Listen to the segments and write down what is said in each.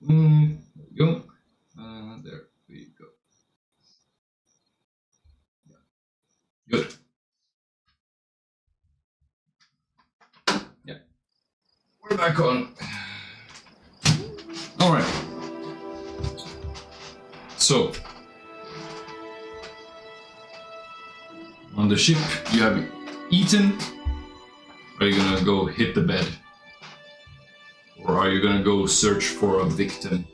There we go. There we go. Good. Yeah. We're back on. Alright. So, on the ship, you have eaten. Are you gonna go hit the bed? Or are you gonna go search for a victim?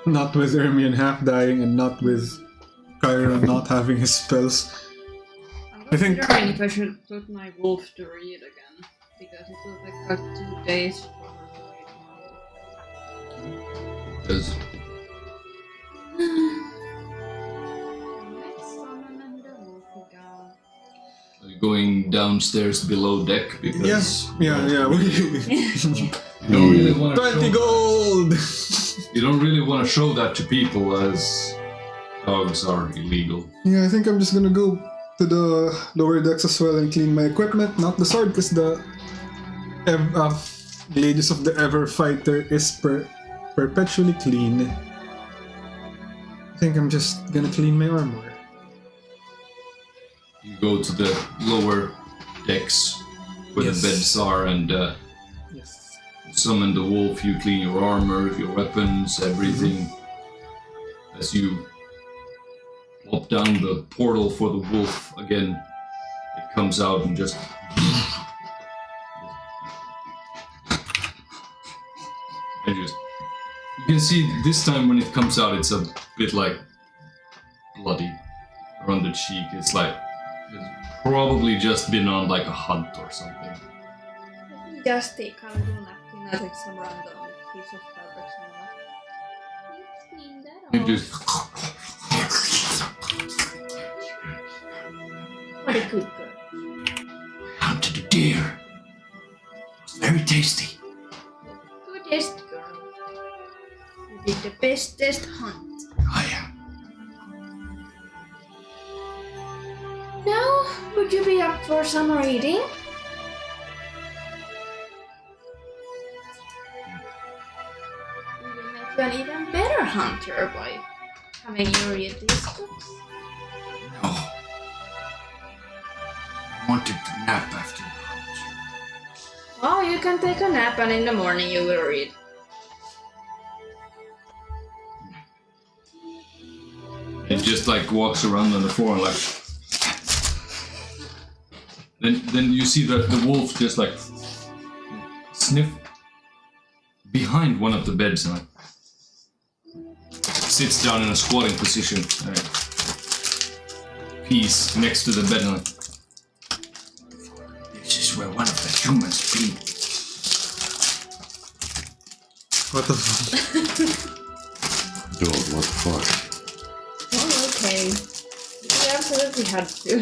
Not with Ermion half dying and not with Kyra not having his spells. I think if I should put my wolf to read again, because it will take like 2 days for her to read. Because Let's summon and the wolf again. are you going downstairs below deck? Because Yes, yeah. you don't really want to 20 gold! You don't really want to show that to people, as dogs are illegal. Yeah, I think I'm just gonna go to the lower decks as well and clean my equipment. Not the sword, because the Gladius of the Ever Fighter is perpetually clean. I think I'm just gonna clean my armor. You go to the lower decks where Yes. the beds are and Yes. summon the wolf. You clean your armor, your weapons, everything. As you plop down the portal for the wolf again, it comes out and just. And just. You can see this time when it comes out, it's a bit like bloody around the cheek. It's like it's probably just been on like a hunt or something. Just take a little napkin, I take some random piece of fabric somewhere. Let's clean that off. You just. What a good girl. Hunted a deer. It was very tasty. Goodest girl. You did the bestest hunt. I am. Now, would you be up for some reading? You will make you an even better hunter by having you read these books. No. I wanted to nap after the hunt. Oh, you can take a nap and in the morning you will read. It just like walks around on the floor and like. Then you see the wolf just like sniff behind one of the beds and like sits down in a squatting position. Peace next to the bed and like. This is where one of the humans be. What the fuck? Dog, what the fuck? Oh, okay. We absolutely had to.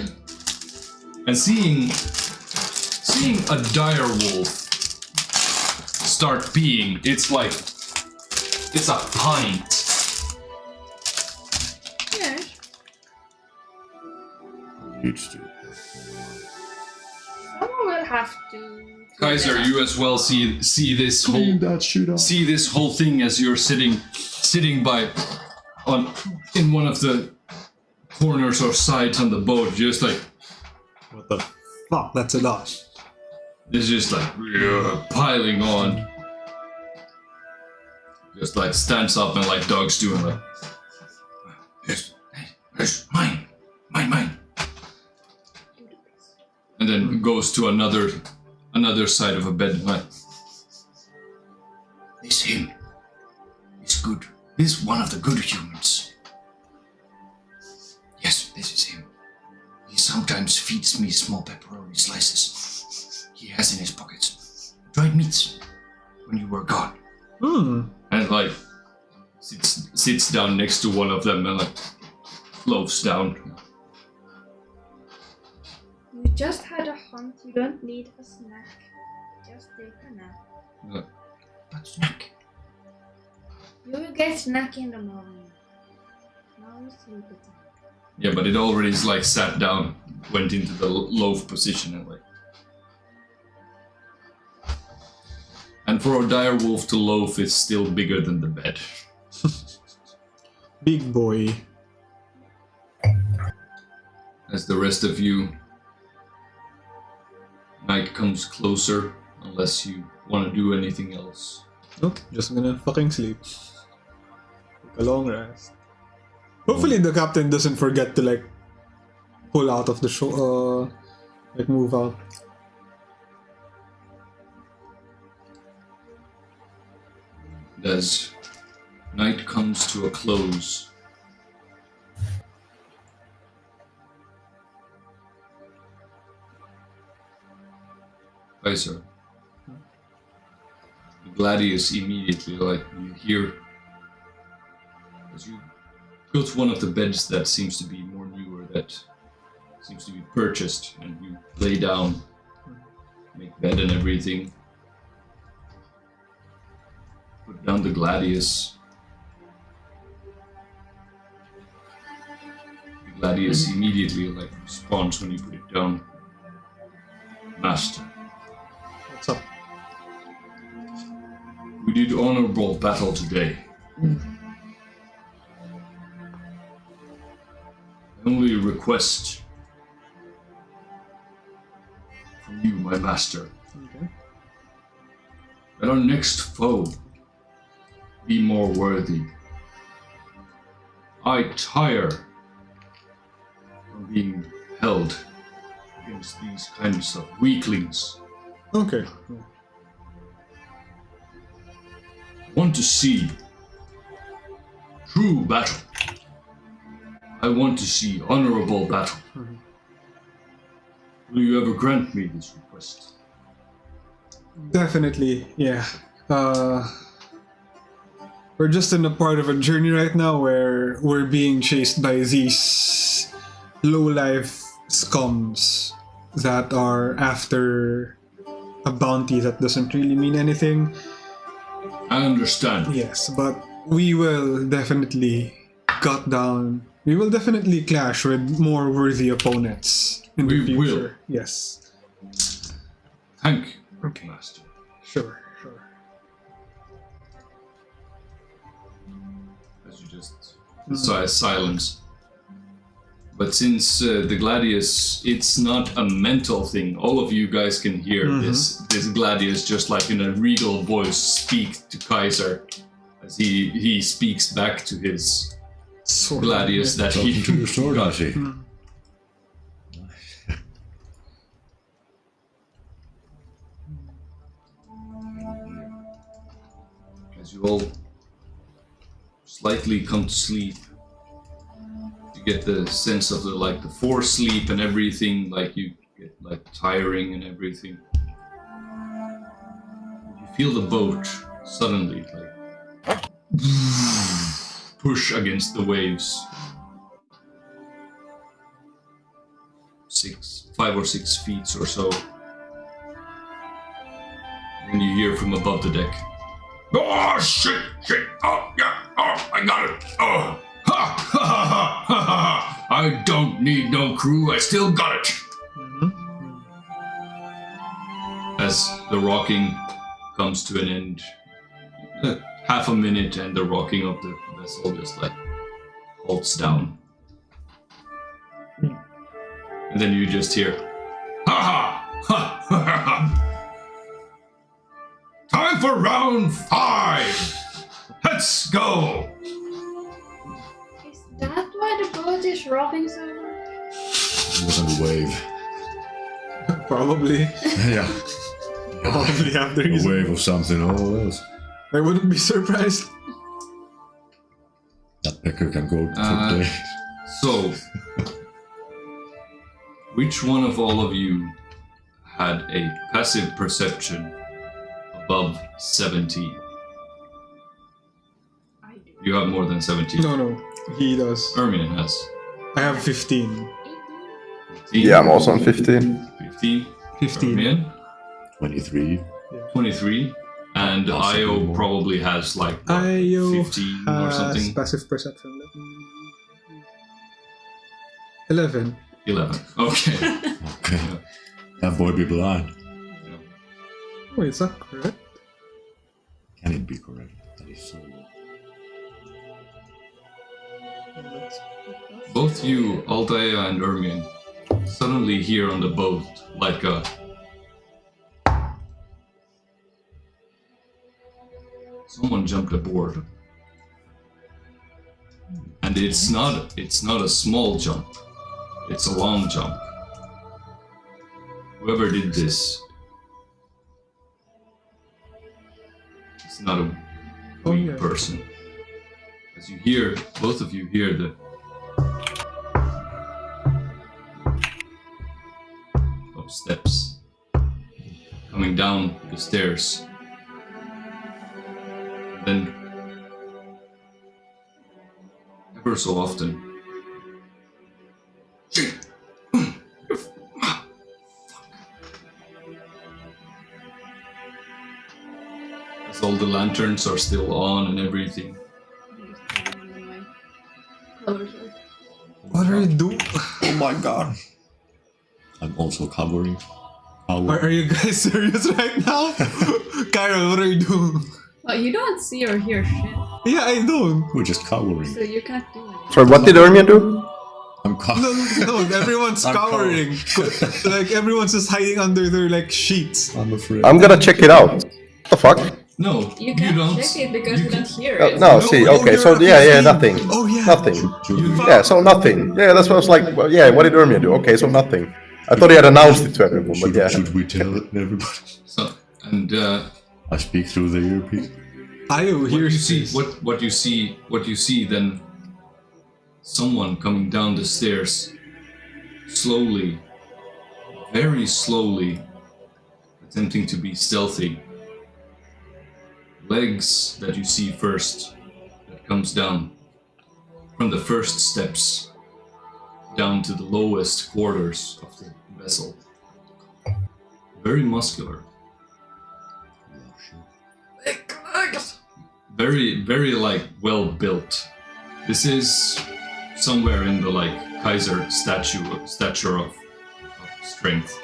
And seeing a dire wolf start peeing, it's like it's a pint. Yes. Needs to. Someone will have to. Kaiser, you as well see this whole that shit up. see this whole thing as you're sitting by in one of the corners or sides on the boat, just like What the fuck? That's a lot. it's just like piling on. Just like stands up and like dogs do and like yes, mine. And then goes to another side of a bed and like this him is good. This is one of the good humans. Yes, this is him. He sometimes feeds me small pepperoni slices he has in his pockets. Dried meats when you were gone. And like sits down next to one of them and like loafs down. You just had a hunt, you don't need a snack. Just take a nap. But snack. You will get snack in the morning. Now you sleep it. Yeah, but it already is like sat down, went into the loaf position and like. And And for a dire wolf to loaf, it's still bigger than the bed. Big boy. As the rest of you, night comes closer, unless you want to do anything else. Nope, just gonna fucking sleep. Take a long rest. Hopefully the captain doesn't forget to like pull out of the show, like move out. As night comes to a close, Kaiser, Gladius immediately, like, you hear as you go to one of the beds that seems to be more newer, that seems to be purchased, and you lay down, make bed and everything, put down the Gladius. The Gladius immediately, like, responds when you put it down. Master, What's up? we did honorable battle today. I only request from you, my master, Okay. that our next foe be more worthy. I tire from being held against these kinds of weaklings. Okay. I want to see true battle. I want to see honorable battle. Will you ever grant me this request? Definitely, yeah. We're just in a part of a journey right now where we're being chased by these low-life scums that are after a bounty that doesn't really mean anything. I understand. Yes, but we will definitely cut down. We will definitely clash with more worthy opponents in the We future. will. Yes. Thank you, Okay. master. Sure. As you just silence. But since the Gladius, it's not a mental thing. All of you guys can hear this Gladius just like in a regal voice speak to Kaiser as he speaks back to his Sword. Gladius that he Talking to your sword, I see. As you all slightly come to sleep, you get the sense of the forced sleep and everything, like you get like tiring and everything. You feel the boat suddenly like push against the waves. 5 or 6 feet or so. And you hear from above the deck, "Oh shit! Oh yeah! Oh, I got it! Oh, ha ha ha ha ha ha! I don't need no crew. I still got it." As the rocking comes to an end, half a minute, and the rocking of the vessel just like halts down, and then you just hear, "Ha ha ha ha ha ha! Time for round 5! Let's go!" Is that why the boat is rocking so much? It was on the wave. Probably. Yeah. Probably have the A reason. wave of something. Oh, else. I wouldn't be surprised. That pecker can go today. So, which one of all of you had a passive perception above 17? I do. You have more than 17. No, he does. Ermin has I have 15. 15. Yeah, I'm also on 15. 15. 15. Ermin, 23. 23. And Possibly Io more. probably has like what, Io 15 or has something. passive perception. 11. 11. Okay. Okay. That boy be blind. Wait, is that correct? Can it be correct? That is so low. Both you, Altair and Ermion, suddenly hear on the boat like a someone jumped aboard. And it's not a small jump. It's a long jump. Whoever did this is not a weak person. As you hear, both of you hear the of steps coming down the stairs. Then ever so often as all the lanterns are still on and everything. What are you doing? Oh my god. I'm also covering. Are you guys serious right now? Kyle, what are you doing? Well, you don't see or hear shit, Yeah, I don't. We're just covering. so you can't do anything. Sorry, what did Ermion do? I'm covering. No, everyone's I'm cowering. Like, everyone's just hiding under their, like, sheets. I'm afraid. I'm gonna check it out. What the fuck? No, You can't don't. check it because you don't hear Oh, it. no, see, okay, so yeah, nothing. Oh, yeah. Nothing. You Yeah, so nothing. Yeah, that's what I was like, well, yeah, what did Ermion do? Okay, so nothing. I thought he had announced it to everyone, but yeah. Should we tell it everybody? So, and I speak through the earpiece. Ayo, what here's you see, what you see then, someone coming down the stairs, slowly, very slowly, attempting to be stealthy. Legs that you see first, that comes down from the first steps down to the lowest quarters of the vessel. Very muscular. Very like well built. This is somewhere in the like Kaiser stature of strength.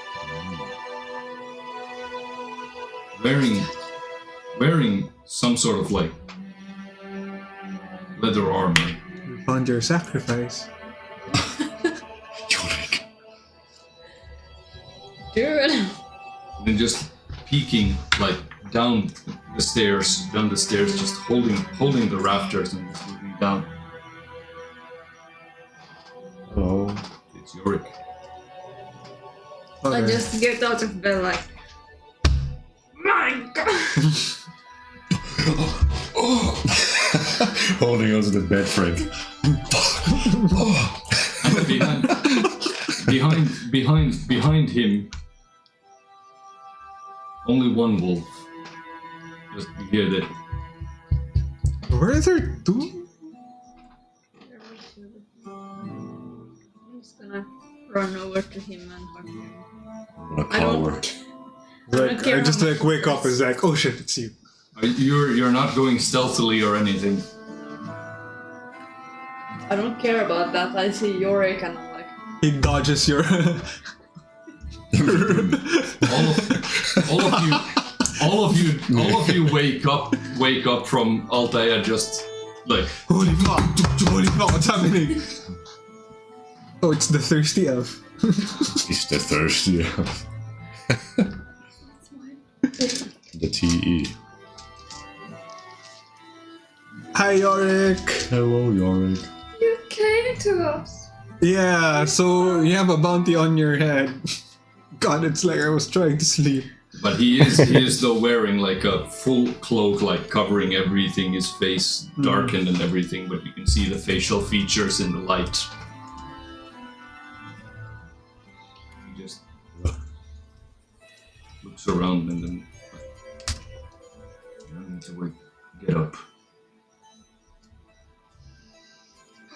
Wearing some sort of like leather armor. You found your sacrifice. Dude. And just peeking like down the stairs, just holding the rafters and just looking down. Hello. It's Yorick. I just get out of bed like, my god! Holding onto the bed frame. And behind him, only one wolf. Just you hear that. Where is there two? I'm just gonna run over to him and hug him. I'm gonna cower. Like, I just like wake up and it's like, oh shit, it's you. You're not going stealthily or anything. I don't care about that. I see Yorick and I'm like, He dodges your. all of you wake up from Altair just like Holy fuck, what's happening? Oh, it's the thirsty elf. It's the thirsty. The TE. Hi, Yorick. Hello, Yorick. you came to us. Yeah, so you have a bounty on your head. God, it's like I was trying to sleep. But he is though wearing like a full cloak, like covering everything, his face darkened and everything, but you can see the facial features in the light. He just looks around and then I need to get up.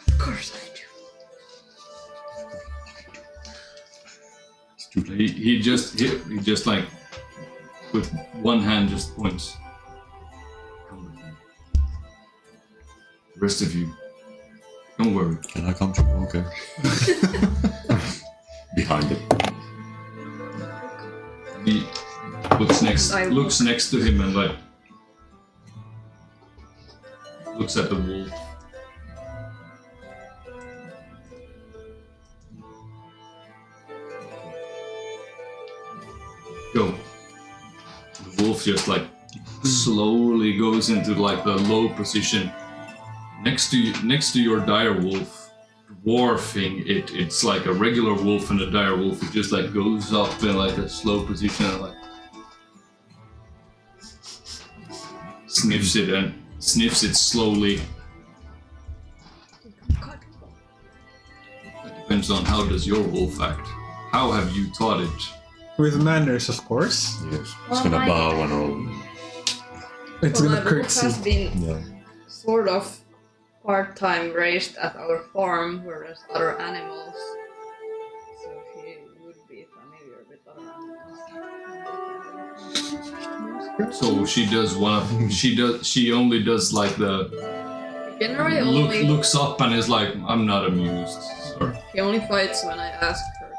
Of course I do. He just like with one hand just points. Come with me. The rest of you, don't worry. Can I come to? Okay. Behind it. He looks next to him and like, looks at the wolf. Go. The wolf just like slowly goes into like the low position next to your dire wolf, dwarfing it. It's like a regular wolf and a dire wolf. It just like goes up in like a slow position and like sniffs it slowly. It depends on how does your wolf act. How have you taught it? With manners, of course. Yes. It's gonna bow and all. It's Well, gonna my wolf curtsy. has been Yeah. sort of part-time raised at our farm, whereas other animals. So she would be familiar with other animals. So she does she only does like the Generally only looks up and is like, I'm not amused. Or, she only fights when I ask her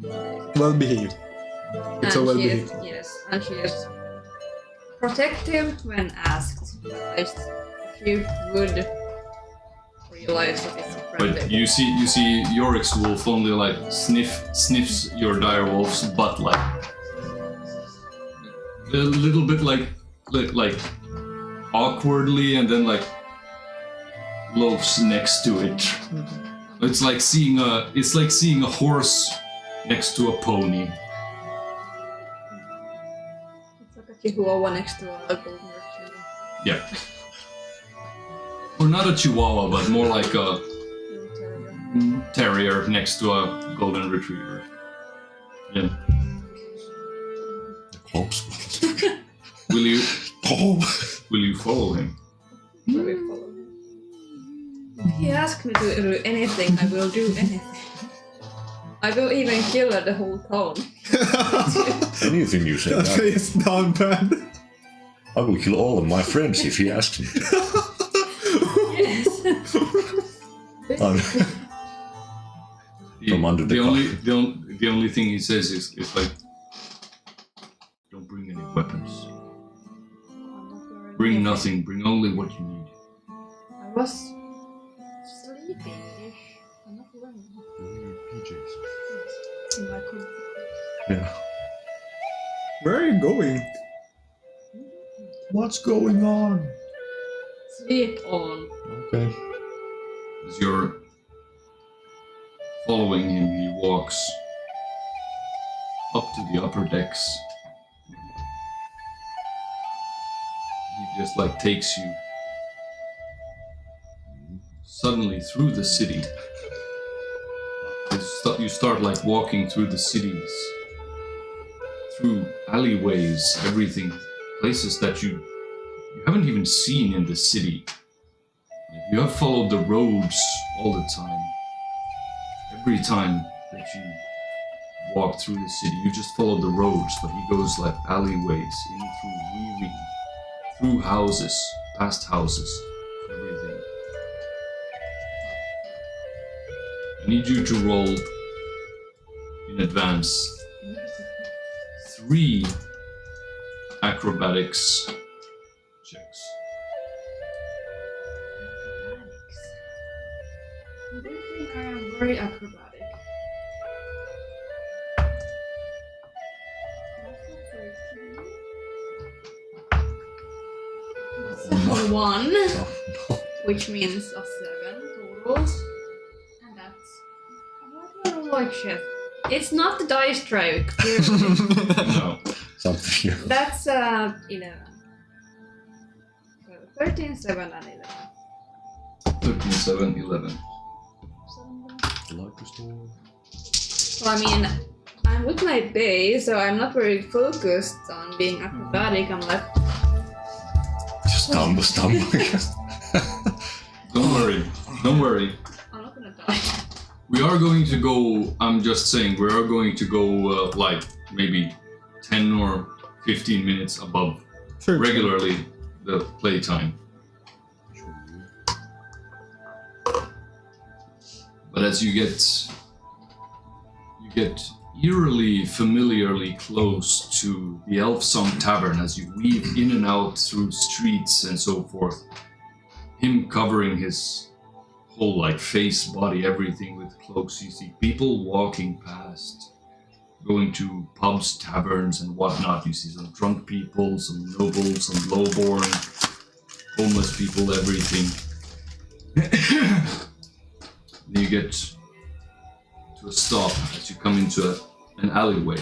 to. Well behaved. It's a well she is, behaved. yes, and she is protective when asked. If you would realize that it's friendly. but you see Yorick's wolf only like sniffs your dire wolf's butt like a little bit like awkwardly and then like loafs next to it. It's like seeing a horse next to a pony. It's like a chihuahua next to a golden retriever. Yeah. Or not a chihuahua, but more like a Little terrier. terrier next to a golden retriever. Yeah. Close. Will you Oh. follow him? Will we follow him? If he asks me to do anything, I will do anything. I will even kill the whole town. Anything you say. That face down bad. I will kill all of my friends if he asks me to. Yes. I'm- From under the the only thing he says is like, don't bring any weapons. Bring nothing. Bring only what you need. I was sleeping-ish. I'm not running. In my comfort. Yeah. Where are you going? What's going on? Sleep on. Okay. As you're following him, he walks up to the upper decks. He just like takes you suddenly through the city. You start like walking through the cities, through alleyways, everything, places that you haven't even seen in the city. You have followed the roads all the time. Every time that you walk through the city, you just follow the roads, but he goes like alleyways, in through weaving, through houses, past houses, everything. I need you to roll in advance 3 acrobatics checks. I don't think I am very acrobatic. That's a 1, Oh, no. which means a 7 total. And that's... What do I roll like shit? It's not the dice tray, clearly. No. Something else. That's 11. So 13, 7, and 11. 13, 7, 11. Like a storm. Well, I mean, I'm with my base, so I'm not very focused on being acrobatic. I'm like, Just stumble. Don't worry. I'm not gonna die. We are going to go, I'm just saying, we are going to go like maybe 10 or 15 minutes above Sure. regularly the playtime. But as you get eerily, familiarly close to the Elf Song Tavern as you weave in and out through streets and so forth, him covering his whole like face, body, everything with cloaks. You see people walking past, going to pubs, taverns, and whatnot. You see some drunk people, some nobles, some lowborn, homeless people, everything. Then you get to a stop as you come into an alleyway.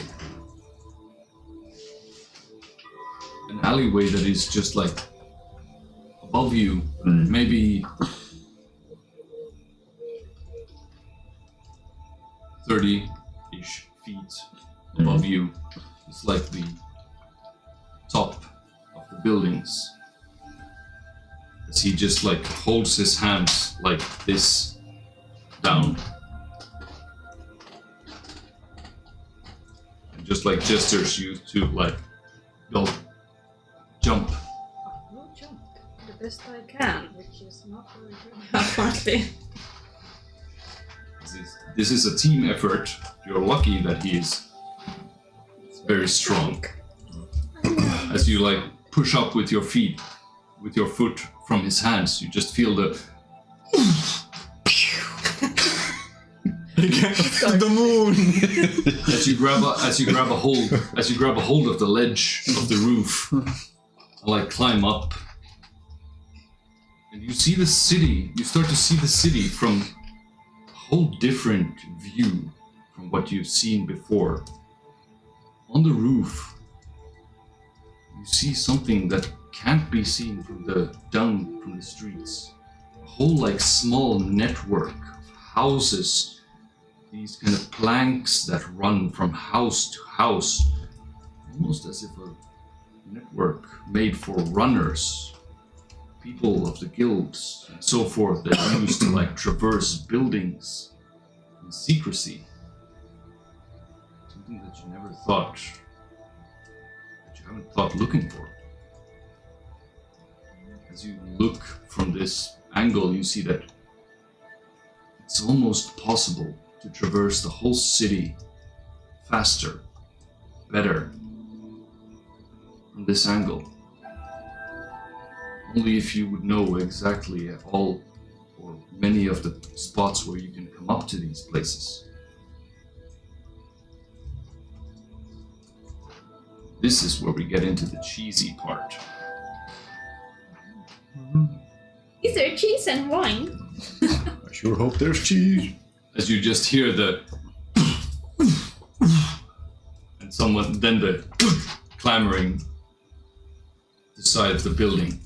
An alleyway that is just like above you, maybe 30-ish feet above you. It's like the top of the buildings. As he just like holds his hands like this down. And just like gestures you to like go jump. I will jump the best I can, which is not very good apparently. This is a team effort. You're lucky that he is very strong. As you like push up with your feet, with your foot from his hands, you just feel the the moon. as you grab a hold of the ledge of the roof, and like climb up, and you see the city. You start to see the city from a whole different view from what you've seen before. On the roof, you see something that can't be seen from down from the streets. A whole like small network of houses, these kind of planks that run from house to house, almost as if a network made for runners, people of the guilds and so forth that used to like traverse buildings in secrecy. Something that you never thought, that you haven't thought looking for. As you look from this angle, you see that it's almost possible to traverse the whole city faster, better, from this angle. Only if you would know exactly all or many of the spots where you can come up to these places. This is where we get into the cheesy part. Is there cheese and wine? I sure hope there's cheese. As you just hear the and then the clamoring the side of the building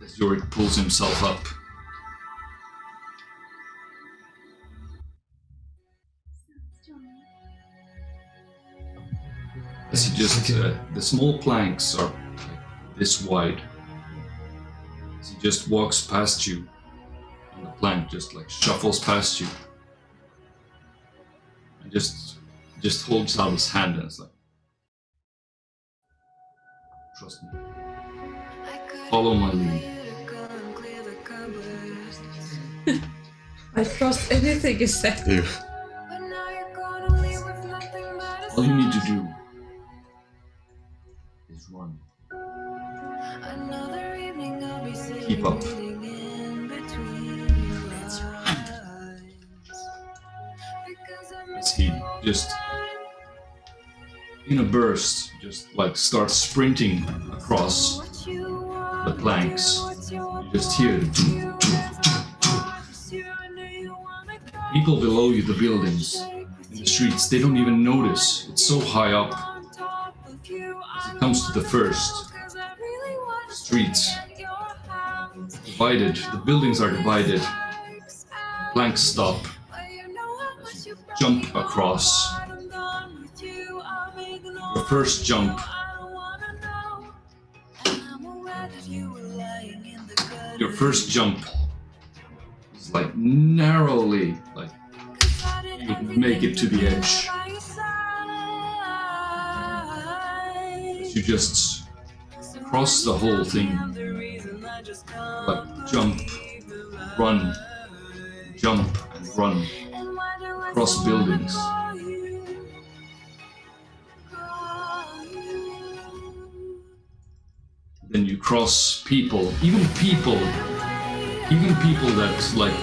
as Yorick pulls himself up. As he just the small planks are like this wide. As he just walks past you, and the plank just like shuffles past you. And just holds out his hand and is like, trust me. Follow my lead. I trust anything you said. Yeah. All you need to do is run. Keep up. As he just, in a burst, just like starts sprinting across the planks. You just hear the people below you, the buildings, in the streets, they don't even notice. It's so high up. As it comes to the first streets, divided, the buildings are divided, planks stop. Jump across. Your first jump. Your first jump is like narrowly, like you make it to the edge. As you just cross the whole thing, like jump, run, jump and run. Across buildings. Then you cross people. Even people even people that like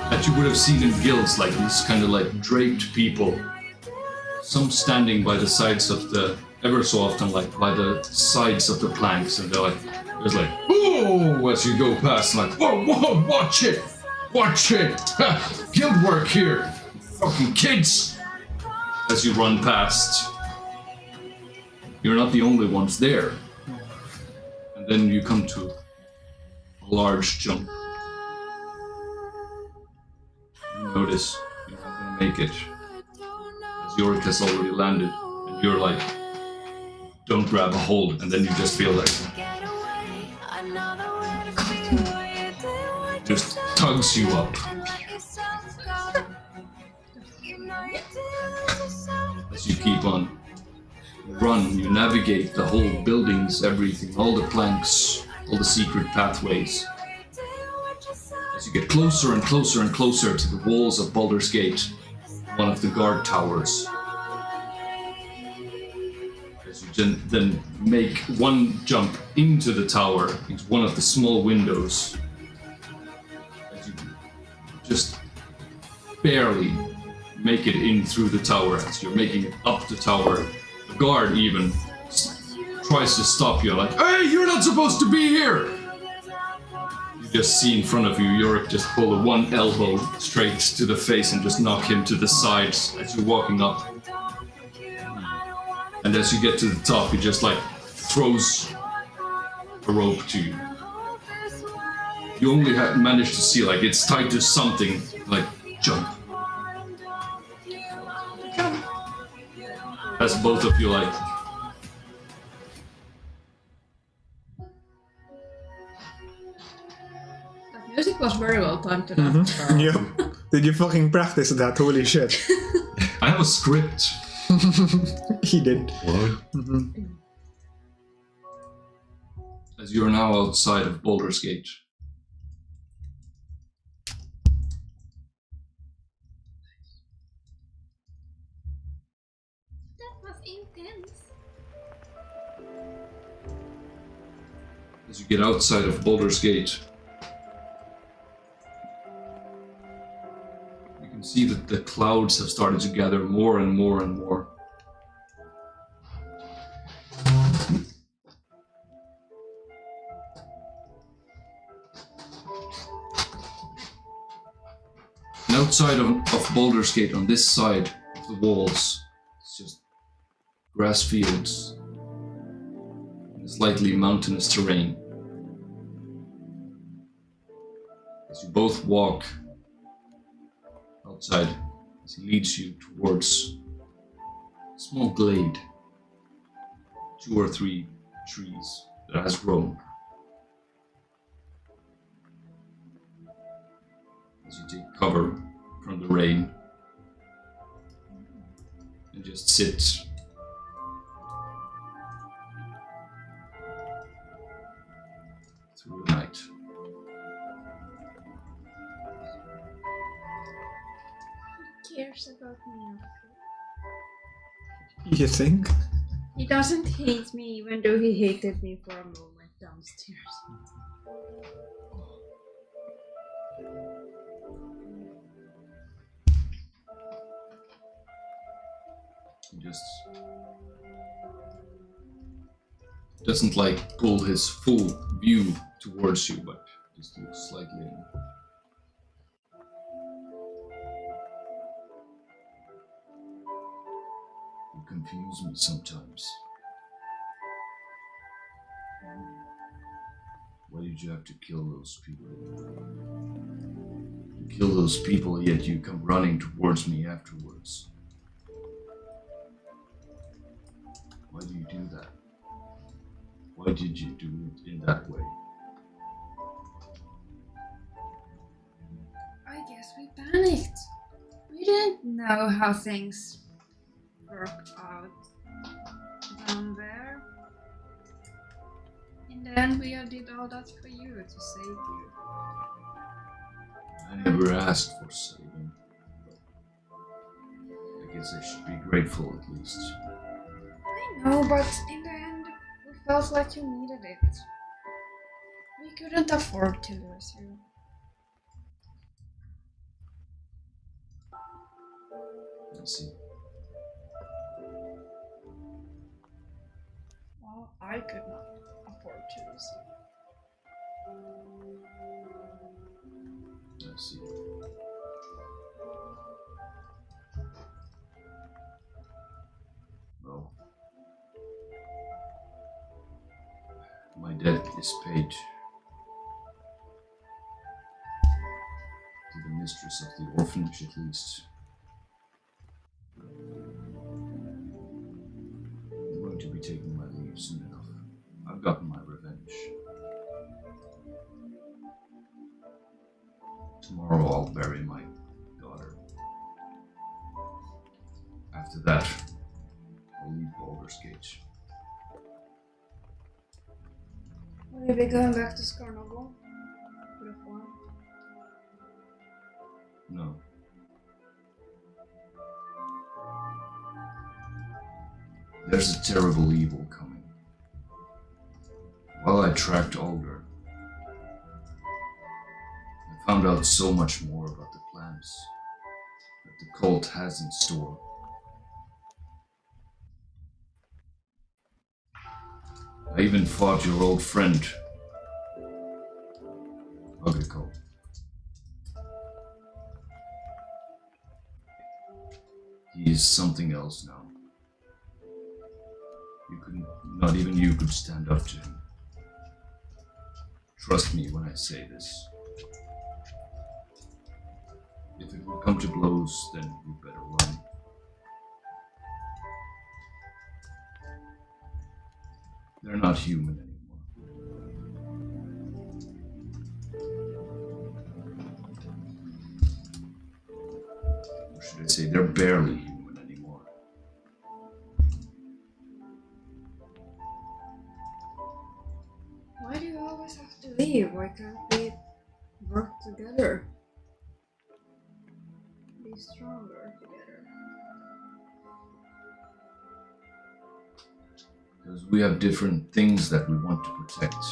that you would have seen in guilds, like these kind of like draped people, some standing by the sides of the ever so often like by the sides of the planks, and they're like there's like whoa as you go past, like whoa watch it guild work here, fucking kids, as you run past. You're not the only ones there. And then you come to a large jump. You notice you're not gonna make it, as Yorick has already landed, and you're like, don't grab a hold, and then you just feel like just tugs you up. As you keep on. You run, you navigate the whole buildings, everything, all the planks, all the secret pathways. As you get closer and closer and closer to the walls of Baldurs Gate, one of the guard towers. As you then make one jump into the tower, into one of the small windows. As you just barely make it in through the tower, as you're making it up the tower. The guard even tries to stop you, like, hey, you're not supposed to be here! You just see in front of you, Yorick just pull a one elbow straight to the face and just knock him to the sides as you're walking up. And as you get to the top, he just like throws a rope to you. You only manage to see like it's tied to something, like jump. As both of you like that music was very well timed to that. Yep. Did you fucking practice that? Holy shit. I have a script. He did. What? As you are now outside of Baldurs Gate. As you get outside of Baldurs Gate, you can see that the clouds have started to gather more and more and more. And outside of Baldurs Gate, on this side of the walls, it's just grass fields and slightly mountainous terrain. As you both walk outside, as he leads you towards a small glade, 2 or 3 trees that has grown. As you take cover from the rain and just sit through the night. Cares about me. You think? He doesn't hate me, even though he hated me for a moment downstairs. He just doesn't like pull his full view towards you, but just looks slightly in. You confuse me sometimes. Why did you have to kill those people? You kill those people, yet you come running towards me afterwards. Why do you do that? Why did you do it in that way? I guess we panicked. We didn't know how things worked out down there. In the end, we did all that for you, to save you. I never asked for saving. I guess I should be grateful at least. I know, but in the end, we felt like you needed it. We couldn't afford to lose you. I see. Well, I could not afford to lose you. I see. Well, my debt is paid to the mistress of the orphanage, at least. I'm going to be taking my leave soon enough. I've gotten my revenge. Tomorrow I'll bury my daughter. After that, I'll leave Baldurs Gate. Will you be going back to Scornubel? Reform? No. There's a terrible evil coming. While I tracked Alder, I found out so much more about the plans that the cult has in store. I even fought your old friend, Ugako. He is something else now. Not even you could stand up to him. Trust me when I say this. If it will come to blows, then you better run. They're not human anymore. Or should I say, they're barely human anymore. Why do you always have to leave? Why can't we work together? Be stronger together. Because we have different things that we want to protect.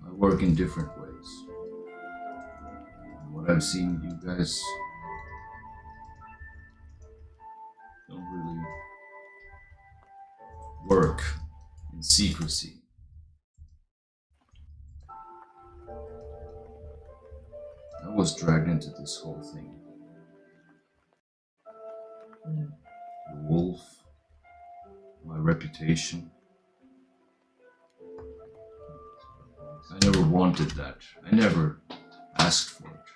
I work in different ways. And what I've seen, you guys don't really work in secrecy. I was dragged into this whole thing. The wolf, my reputation. I never wanted that. I never asked for it.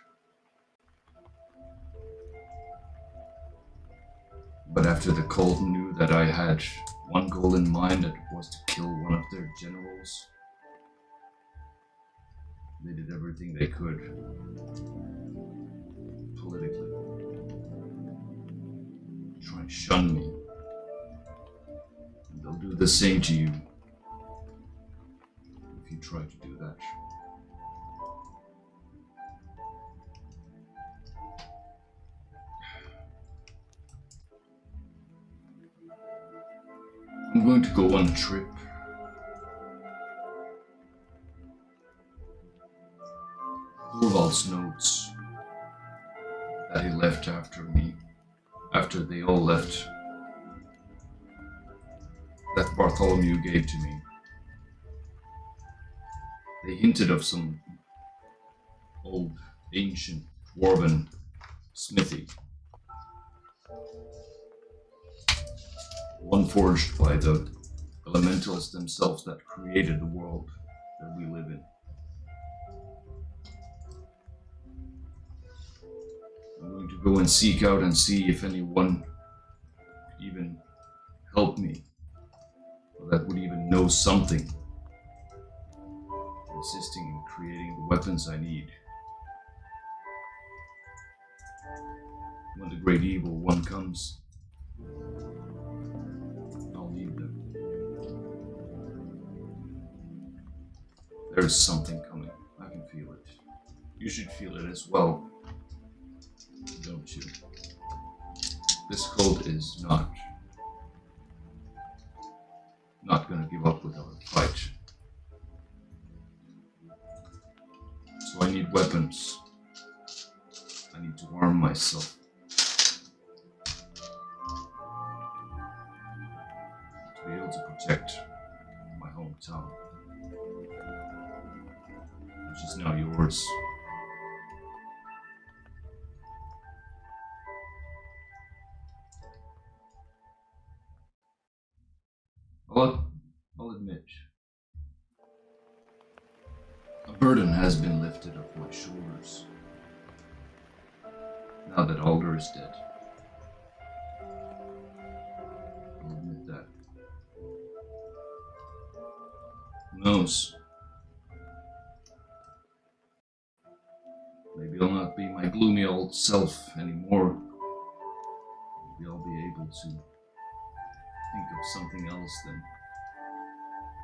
But after the cult knew that I had one goal in mind, that was to kill one of their generals, they did everything they could politically. Try and shun me. And they'll do the same to you if you try to do that. I'm going to go on a trip. Thorvald's notes that he left after me. After they all left, that Bartholomew gave to me. They hinted of some old, ancient, dwarven smithy. One forged by the elementals themselves that created the world that we live in. I'm going to go and seek out and see if anyone could even help me, or that would even know something, assisting in creating the weapons I need. When the great evil one comes, I'll need them. There's something coming. I can feel it. You should feel it as well. Don't you? This cult is not gonna give up without a fight. So I need weapons. I need to arm myself. To be able to protect my hometown. Which is now yours. I'll admit, a burden has been lifted off my shoulders. Now that Alder is dead. I'll admit that. Who knows? Maybe I'll not be my gloomy old self anymore. Maybe I'll be able to think of something else than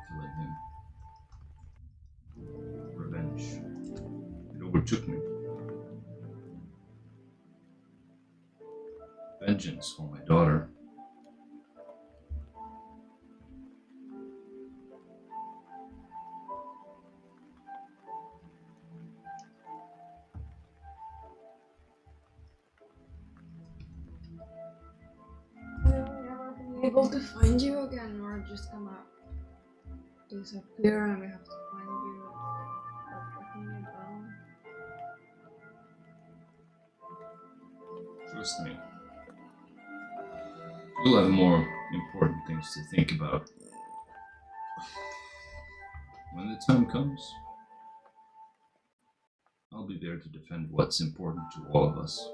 killing him. Revenge. It overtook me. Vengeance for my daughter. Able to find you again, or just come out disappear and we have to find you or tracking you down. Trust me. We'll have more important things to think about. When the time comes, I'll be there to defend what's important to all of us.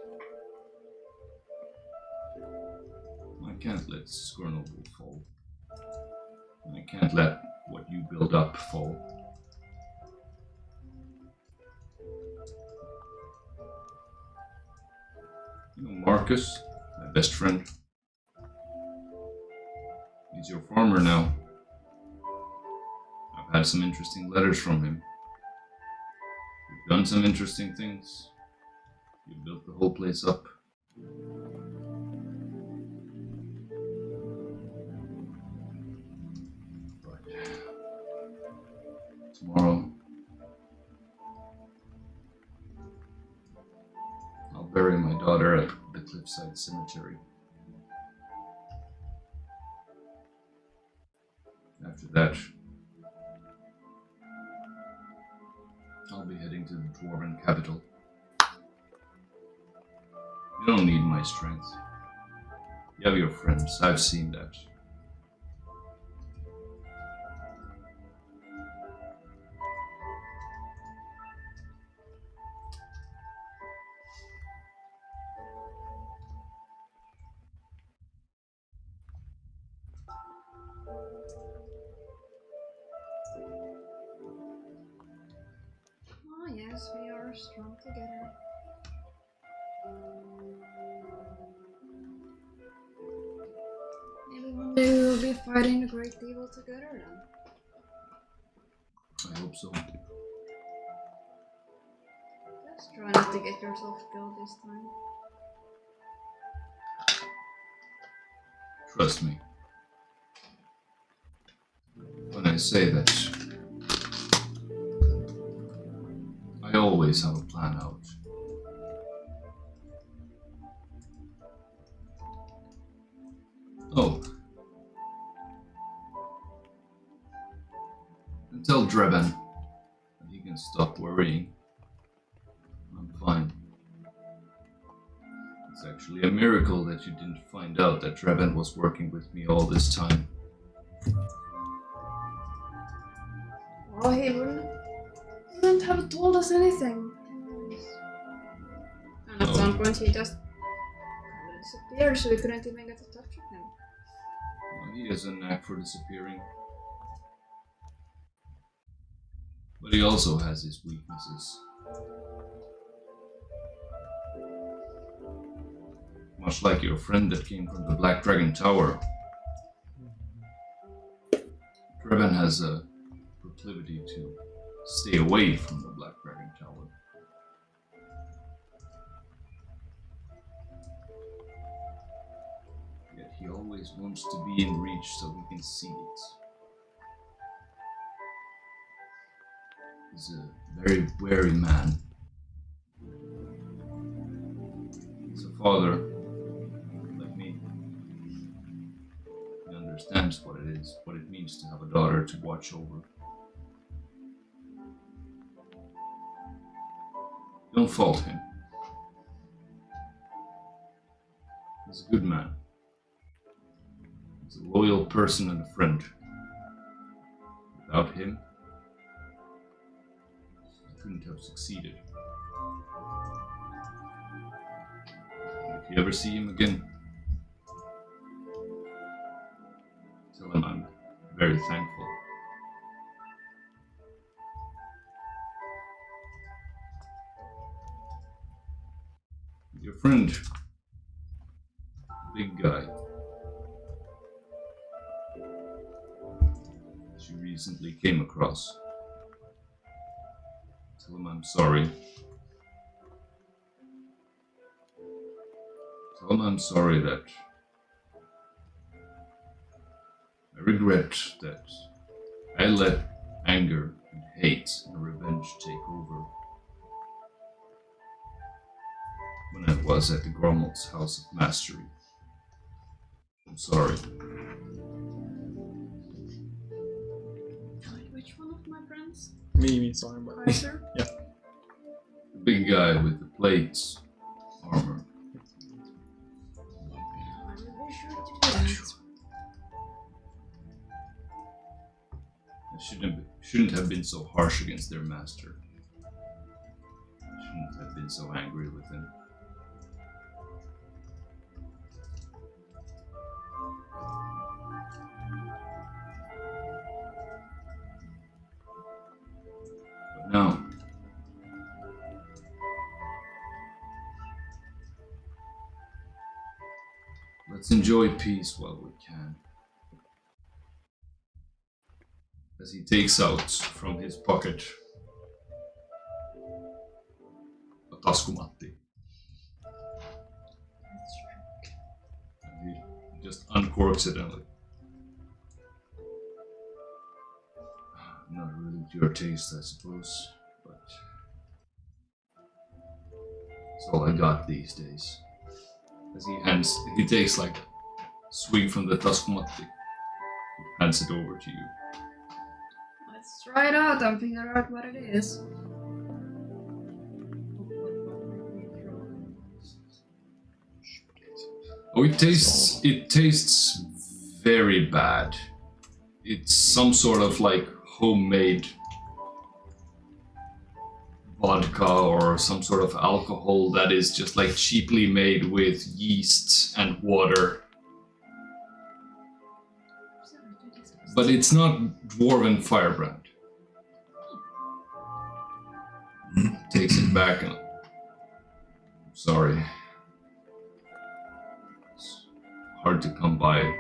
I can't let Scornubel fall. I can't let what you build up fall. You know Marcus, my best friend. He's your farmer now. I've had some interesting letters from him. You've done some interesting things. You built the whole place up. Tomorrow, I'll bury my daughter at the Cliffside Cemetery. After that, I'll be heading to the Dwarven capital. You don't need my strength. You have your friends, I've seen that. Oh yes, we are strong together. Maybe one day we will be fighting the great evil together then. I hope so. Just try not to get yourself killed this time. Trust me. When I say that, I always have a plan out. Oh. And tell Dreban that he can stop worrying. I'm fine. It's actually a miracle that you didn't find out that Dreban was working with me all this time. Oh, he wouldn't have told us anything. And at some point he just disappeared, so we couldn't even get a touch of him. Well, he has a knack for disappearing. But he also has his weaknesses. Much like your friend that came from the Black Dragon Tower. Dreban has a proclivity to stay away from the Black Dragon Tower. Yet he always wants to be in reach so we can see it. is a very wary man. He's a father, like me. He understands what it means to have a daughter to watch over. Don't fault him. He's a good man. He's a loyal person and a friend. Without him, I couldn't have succeeded. If you ever see him again, tell him I'm very thankful. Your friend, big guy, she recently came across. Tell him I'm sorry. Tell him I'm sorry that I regret that I let anger and hate and revenge take over when I was at the Grommel's House of Mastery. I'm sorry. Which one of my friends? Me, sorry about Kaiser? Yeah. The big guy with the plates, armor. I'm really sure to do that. I shouldn't have been so harsh against their master. I shouldn't have been so angry with him. But now, let's enjoy peace while we can. As he takes out from his pocket a taskumatti. And he just uncorks it and like, not really to your taste, I suppose, but it's all I got these days. As he takes like a swig from the taskumatti, hands it over to you. Let's try it out and figure out what it is. Oh, it tastes very bad. It's some sort of like homemade vodka or some sort of alcohol that is just like cheaply made with yeast and water. But it's not dwarven firebrand. Takes it back and I'm sorry. It's hard to come by.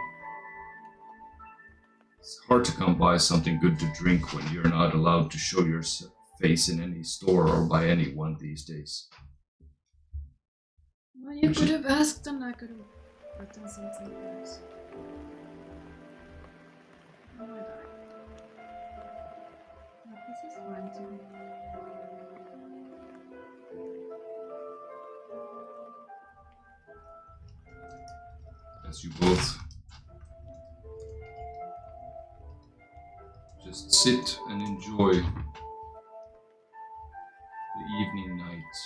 It's hard to come by something good to drink when you're not allowed to show your face in any store or by anyone these days. Well, you could have asked and I could have written something else. Oh my god. This is fine too. As you both just sit and enjoy the evening night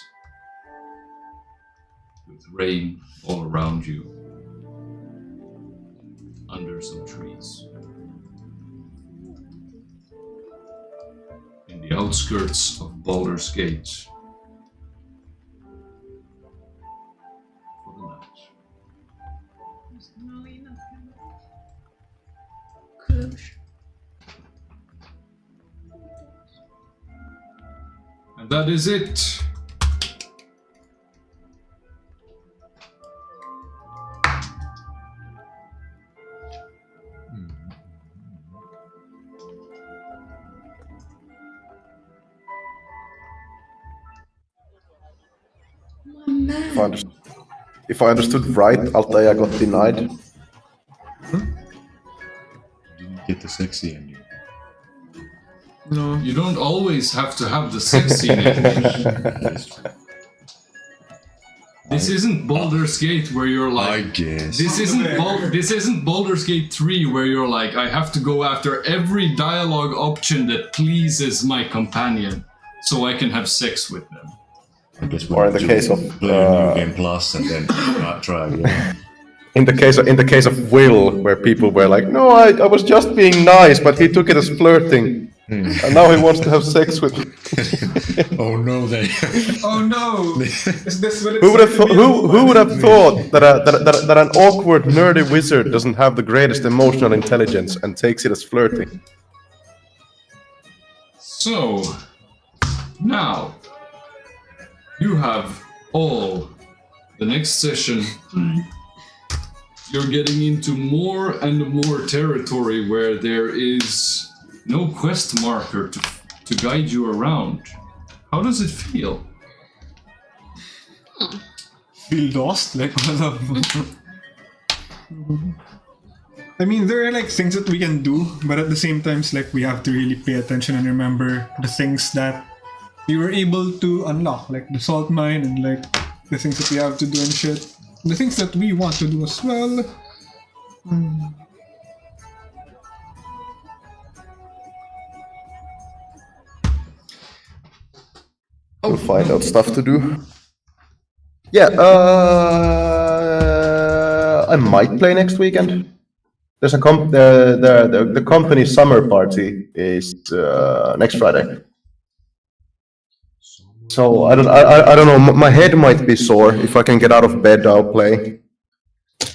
with rain all around you under some trees. In the outskirts of Baldurs Gate for the night. There's no enough. Close. And that is it. If I understood right, Altair got denied. Didn't get the sexy ending. No. You don't always have to have the sex scene. This isn't Baldur's Gate where you're I like. guess. This isn't Baldur's Gate 3 where you're like, I have to go after every dialogue option that pleases my companion, so I can have sex with them. I guess Or in the case of play a new game plus and then try again. in the case of Will, where people were like, "No, I was just being nice," but he took it as flirting, and now he wants to have sex with me. Oh no, they. Oh no! Is this what it's Who would have like to be who would have thought that an awkward nerdy wizard doesn't have the greatest emotional intelligence and takes it as flirting? So, now, you have all the next session. You're getting into more and more territory where there is no quest marker to guide you around. How does it feel? Feel lost? Like, what the... I mean, there are like things that we can do, but at the same time, it's like we have to really pay attention and remember the things that we were able to unlock, like the salt mine and like the things that we have to do and shit. The things that we want to do as well. We'll find out stuff to do. Yeah, I might play next weekend. There's a the company's summer party is next Friday. So I don't know. My head might be sore. If I can get out of bed, I'll play.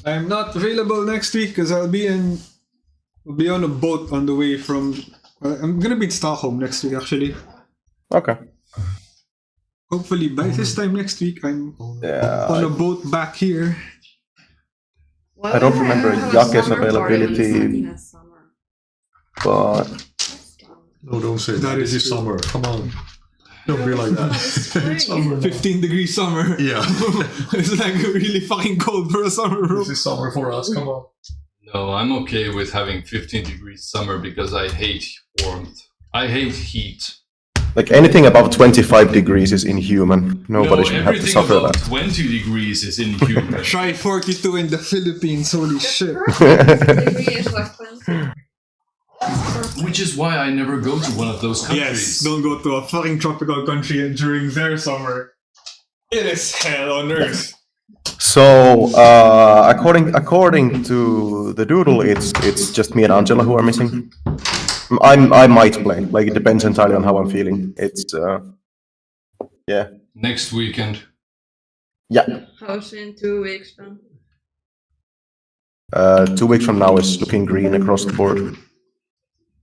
I'm not available next week because I'll be on a boat on the way from. I'm gonna be in Stockholm next week, actually. Okay. Hopefully by this time next week, I'm Yeah. on a boat back here. I don't remember Jake's availability, but No, don't say That that. is This is true. summer. Come on. Don't be like that. Summer. 15-degree summer. Yeah. It's like really fucking cold for a summer, bro. This is summer for us. Come on. No, I'm okay with having 15 degrees summer because I hate warmth. I hate heat. like anything above 25 degrees is inhuman. Nobody should have to everything suffer above that. 20 degrees is inhuman. Try 42 in the Philippines, holy shit. Degree is like 20. Which is why I never go to one of those countries. Yes, don't go to a fucking tropical country during their summer. It is hell on earth. So, according to the doodle, it's just me and Angela who are missing. I might play. Like it depends entirely on how I'm feeling. It's yeah. Next weekend. Yeah. How's in 2 weeks then? 2 weeks from now is looking green across the board.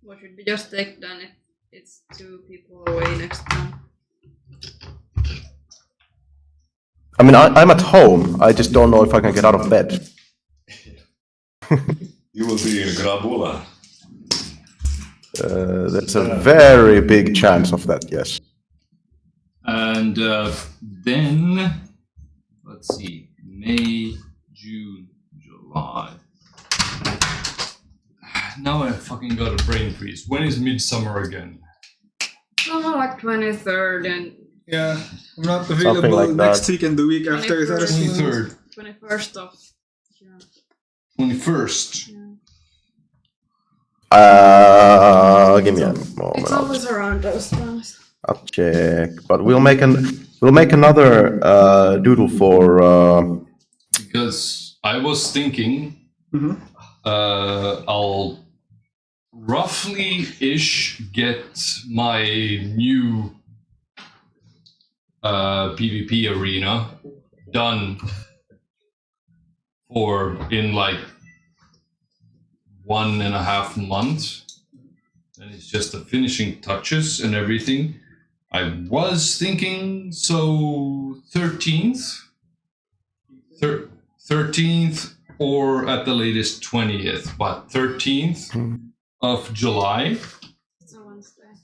What should we just take then if it's 2 people away next time? I mean, I'm at home. I just don't know if I can get out of bed. You will be in Grabula. There's a very big chance of that, yes. And then, let's see, May, June, July. Now I fucking got a brain freeze. When is midsummer again? Oh, like 23rd and Yeah, I'm not Something available like next that. week and the week after. That is 23rd. 21st of June. 21st. Give me a It's moment. always around those times. I'll check. But we'll make another doodle for. Because I was thinking, I'll roughly-ish get my new PvP arena done in like 1.5 months, and it's just the finishing touches and everything. I was thinking 13th, 13th or at the latest 20th, but 13th of July. It's a Wednesday.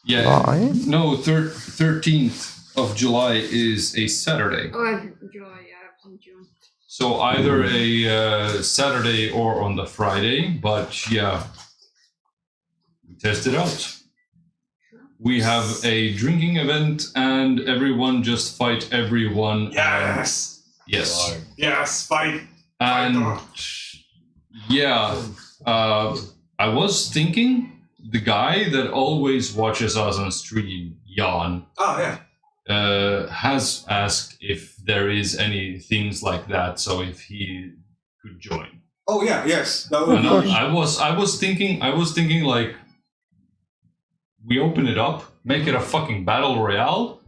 Yeah, July? no, 13th of July is a Saturday. Oh, I enjoy, yeah, in June. So either a Saturday or on the Friday, but yeah, test it out. we have a drinking event, and everyone just fight everyone. Yes! Yes. Yes, fight! And yeah, I was thinking the guy that always watches us on stream, Jan, has asked if there is any things like that, so if he could join. Oh yeah, yes. That would I was thinking like we open it up, make it a fucking battle royale,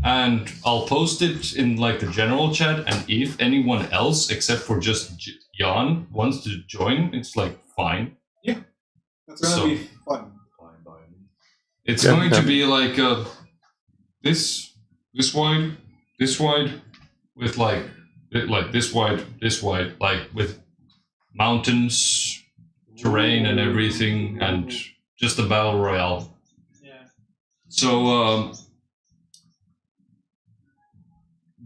and I'll post it in like the general chat, and if anyone else except for just Jan wants to join, it's like fine. Yeah. That's gonna be fun. It's going to be like this wide, with like this wide, like with mountains, terrain, and everything, and just a battle royale. Yeah. So,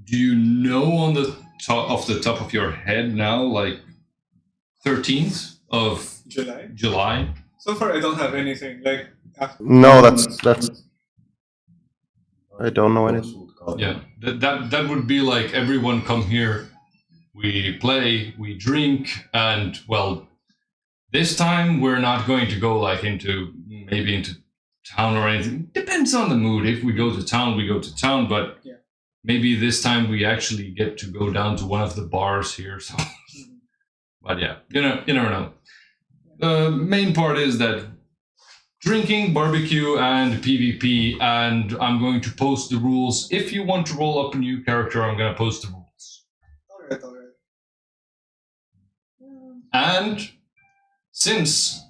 do you know on the off the top of your head now, like 13th of July? So far, I don't have anything like. No, that's. I don't know anything. Yeah, that would be like everyone come here, we play, we drink, and well, this time we're not going to go like into town or anything. Depends on the mood. If we go to town, we go to town, but maybe this time we actually get to go down to one of the bars here. So, but yeah, you never know. The main part is that drinking, barbecue, and PvP, and I'm going to post the rules. If you want to roll up a new character, I'm going to post the rules. Alright. And since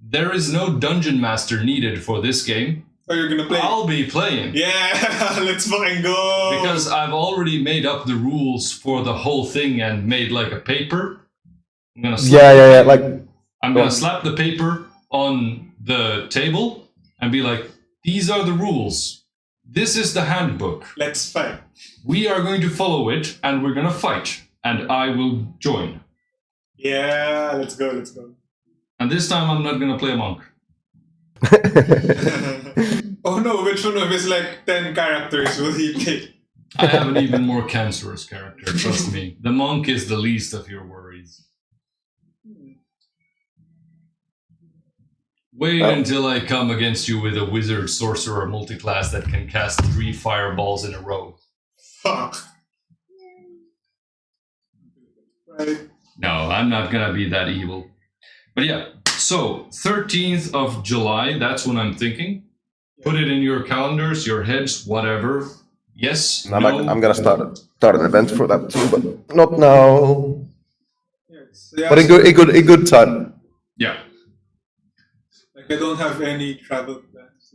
there is no dungeon master needed for this game, you're gonna play? I'll be playing. Yeah, let's fucking go! Because I've already made up the rules for the whole thing and made like a paper. I'm gonna I'm gonna slap the paper on the table and be like, these are the rules. This is the handbook. Let's fight. We are going to follow it and we're gonna fight. And I will join. Yeah, let's go. And this time I'm not gonna play a monk. Oh no, which one of his like 10 characters will he play? I have an even more cancerous character, trust me. The monk is the least of your worries. Wait until I come against you with a wizard sorcerer multiclass that can cast 3 fireballs in a row. Fuck. Right. No, I'm not gonna be that evil. But yeah, so 13th of July, that's when I'm thinking. Put it in your calendars, your heads, whatever. Yes, I'm gonna start an event for that too, but not now. Yeah, but a good time. Yeah. Like I don't have any travel plans.